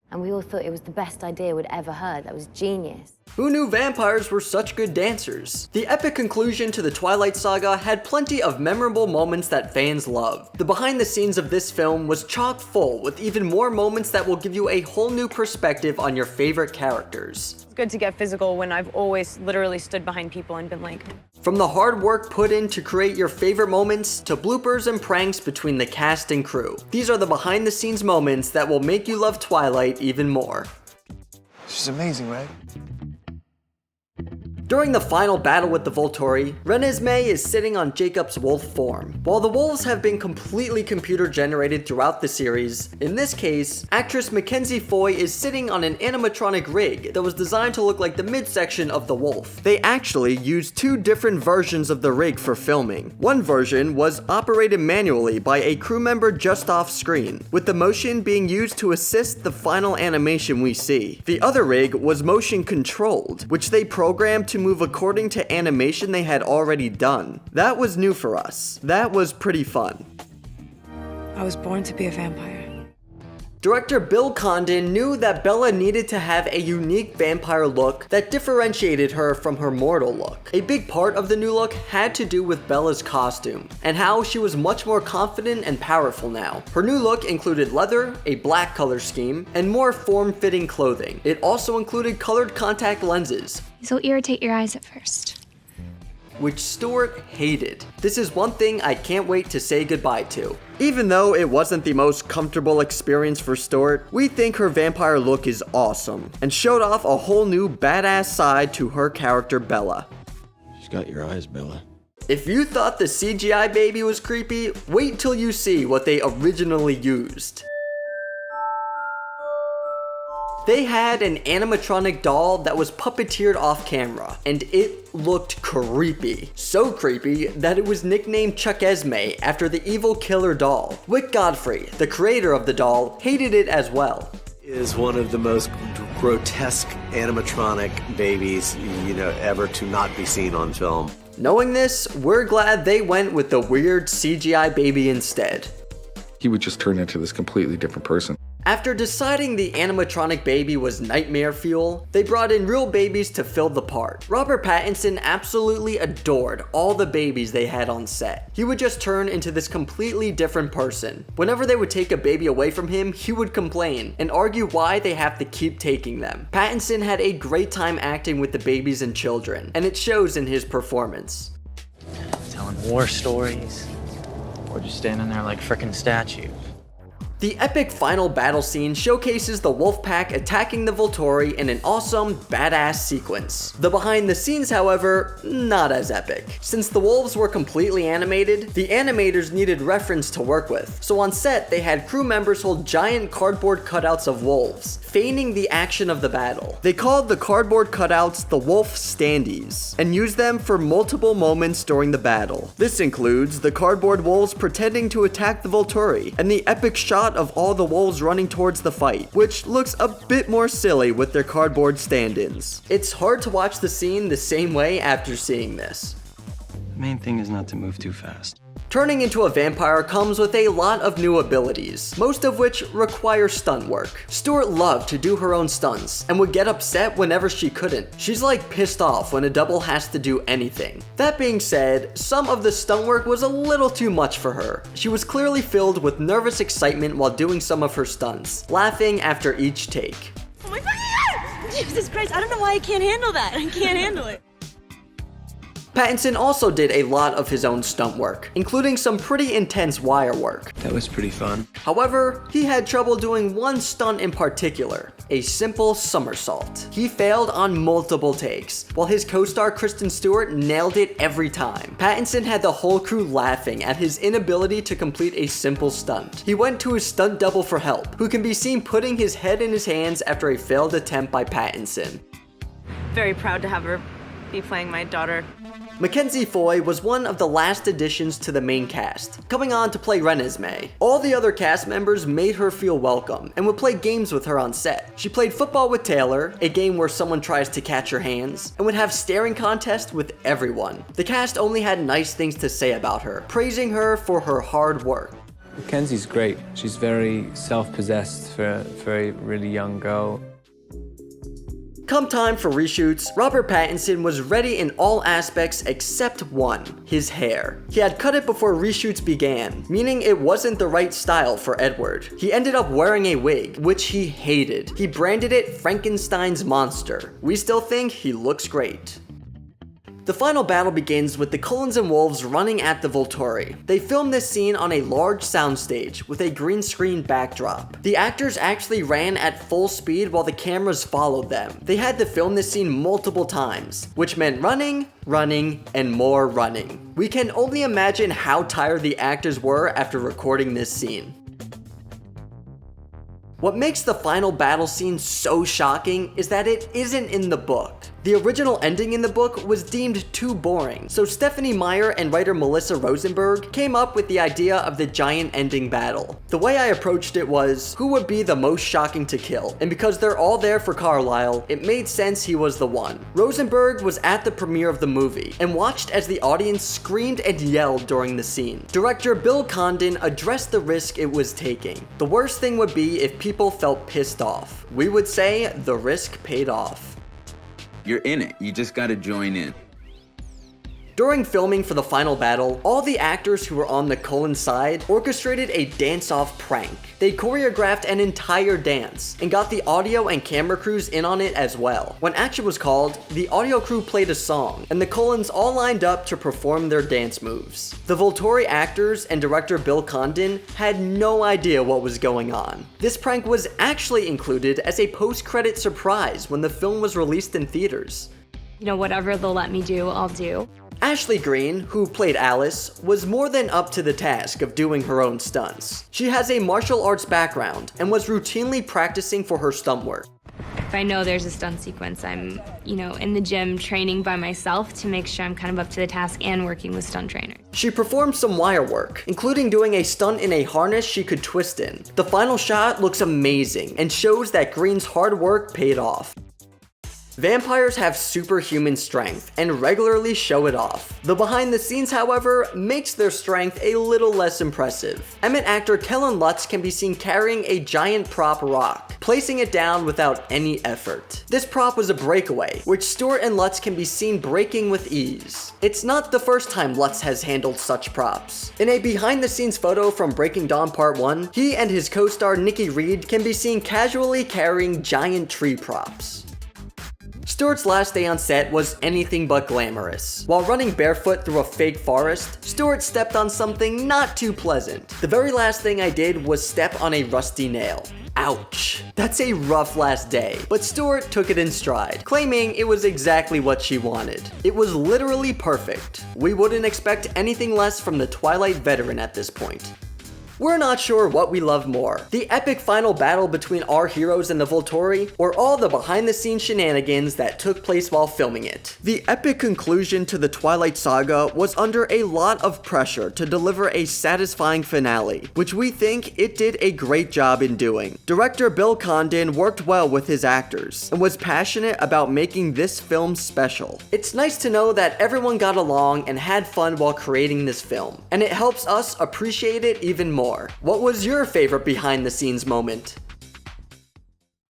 And we all thought it was the best idea we'd ever heard. That was genius. Who knew vampires were such good dancers? The epic conclusion to the Twilight Saga had plenty of memorable moments that fans loved. The behind the scenes of this film was chock full with even more moments that will give you a whole new perspective on your favorite characters. It's good to get physical when I've always literally stood behind people and been like... From the hard work put in to create your favorite moments, to bloopers and pranks between the cast and crew. These are the behind the scenes moments that will make you love Twilight even more. She's amazing, right? During the final battle with the Volturi, Renesmee is sitting on Jacob's wolf form. While the wolves have been completely computer generated throughout the series, in this case, actress MacKenzie Foy is sitting on an animatronic rig that was designed to look like the midsection of the wolf. They actually used two different versions of the rig for filming. One version was operated manually by a crew member just off screen, with the motion being used to assist the final animation we see. The other rig was motion controlled, which they programmed to move according to animation they had already done. That was new for us. That was pretty fun. I was born to be a vampire. Director Bill Condon knew that Bella needed to have a unique vampire look that differentiated her from her mortal look. A big part of the new look had to do with Bella's costume, and how she was much more confident and powerful now. Her new look included leather, a black color scheme, and more form-fitting clothing. It also included colored contact lenses. These will irritate your eyes at first, which Stewart hated. This is one thing I can't wait to say goodbye to. Even though it wasn't the most comfortable experience for Stewart, we think her vampire look is awesome, and showed off a whole new badass side to her character Bella. She's got your eyes, Bella. If you thought the CGI baby was creepy, wait till you see what they originally used. They had an animatronic doll that was puppeteered off camera, and it looked creepy. So creepy that it was nicknamed Chuckesmee after the evil killer doll. Wick Godfrey, the creator of the doll, hated it as well. Is one of the most grotesque animatronic babies, ever to not be seen on film. Knowing this, we're glad they went with the weird CGI baby instead. He would just turn into this completely different person. After deciding the animatronic baby was nightmare fuel, they brought in real babies to fill the part. Robert Pattinson absolutely adored all the babies they had on set. He would just turn into this completely different person. Whenever they would take a baby away from him, he would complain and argue why they have to keep taking them. Pattinson had a great time acting with the babies and children, and it shows in his performance. Telling war stories, or just standing there like frickin' statues. The epic final battle scene showcases the wolf pack attacking the Volturi in an awesome, badass sequence. The behind the scenes, however, not as epic. Since the wolves were completely animated, the animators needed reference to work with. So on set, they had crew members hold giant cardboard cutouts of wolves, feigning the action of the battle. They called the cardboard cutouts the wolf standees, and used them for multiple moments during the battle. This includes the cardboard wolves pretending to attack the Volturi, and the epic shot of all the wolves running towards the fight, which looks a bit more silly with their cardboard stand-ins. It's hard to watch the scene the same way after seeing this. The main thing is not to move too fast. Turning into a vampire comes with a lot of new abilities, most of which require stunt work. Stewart loved to do her own stunts, and would get upset whenever she couldn't. She's like pissed off when a double has to do anything. That being said, some of the stunt work was a little too much for her. She was clearly filled with nervous excitement while doing some of her stunts, laughing after each take. Oh my God! Jesus Christ, I don't know why I can't handle that. I can't handle it. Pattinson also did a lot of his own stunt work, including some pretty intense wire work. That was pretty fun. However, he had trouble doing one stunt in particular, a simple somersault. He failed on multiple takes, while his co-star Kristen Stewart nailed it every time. Pattinson had the whole crew laughing at his inability to complete a simple stunt. He went to his stunt double for help, who can be seen putting his head in his hands after a failed attempt by Pattinson. Very proud to have her be playing my daughter. MacKenzie Foy was one of the last additions to the main cast, coming on to play Renesmee. All the other cast members made her feel welcome and would play games with her on set. She played football with Taylor, a game where someone tries to catch her hands, and would have staring contests with everyone. The cast only had nice things to say about her, praising her for her hard work. MacKenzie's great. She's very self-possessed for a very really young girl. Come time for reshoots, Robert Pattinson was ready in all aspects except one, his hair. He had cut it before reshoots began, meaning it wasn't the right style for Edward. He ended up wearing a wig, which he hated. He branded it Frankenstein's monster. We still think he looks great. The final battle begins with the Cullens and Wolves running at the Volturi. They filmed this scene on a large soundstage with a green screen backdrop. The actors actually ran at full speed while the cameras followed them. They had to film this scene multiple times, which meant running, and more running. We can only imagine how tired the actors were after recording this scene. What makes the final battle scene so shocking is that it isn't in the book. The original ending in the book was deemed too boring, so Stephanie Meyer and writer Melissa Rosenberg came up with the idea of the giant ending battle. The way I approached it was, who would be the most shocking to kill? And because they're all there for Carlisle, it made sense he was the one. Rosenberg was at the premiere of the movie and watched as the audience screamed and yelled during the scene. Director Bill Condon addressed the risk it was taking. The worst thing would be if people felt pissed off. We would say the risk paid off. You're in it. You just gotta join in. During filming for the final battle, all the actors who were on the Cullen side orchestrated a dance-off prank. They choreographed an entire dance and got the audio and camera crews in on it as well. When action was called, the audio crew played a song, and the Cullens all lined up to perform their dance moves. The Volturi actors and director Bill Condon had no idea what was going on. This prank was actually included as a post-credit surprise when the film was released in theaters. You know, whatever they'll let me do, I'll do. Ashley Greene, who played Alice, was more than up to the task of doing her own stunts. She has a martial arts background and was routinely practicing for her stunt work. If I know there's a stunt sequence, I'm, in the gym training by myself to make sure I'm kind of up to the task and working with stunt trainers. She performed some wire work, including doing a stunt in a harness she could twist in. The final shot looks amazing and shows that Greene's hard work paid off. Vampires have superhuman strength and regularly show it off. The behind the scenes, however, makes their strength a little less impressive. Emmett actor Kellen Lutz can be seen carrying a giant prop rock, placing it down without any effort. This prop was a breakaway, which Stewart and Lutz can be seen breaking with ease. It's not the first time Lutz has handled such props. In a behind the scenes photo from Breaking Dawn Part 1, he and his co-star Nikki Reed can be seen casually carrying giant tree props. Stewart's last day on set was anything but glamorous. While running barefoot through a fake forest, Stewart stepped on something not too pleasant. The very last thing I did was step on a rusty nail. Ouch. That's a rough last day, but Stewart took it in stride, claiming it was exactly what she wanted. It was literally perfect. We wouldn't expect anything less from the Twilight veteran at this point. We're not sure what we love more, the epic final battle between our heroes and the Volturi, or all the behind-the-scenes shenanigans that took place while filming it. The epic conclusion to the Twilight Saga was under a lot of pressure to deliver a satisfying finale, which we think it did a great job in doing. Director Bill Condon worked well with his actors, and was passionate about making this film special. It's nice to know that everyone got along and had fun while creating this film, and it helps us appreciate it even more. What was your favorite behind the scenes moment?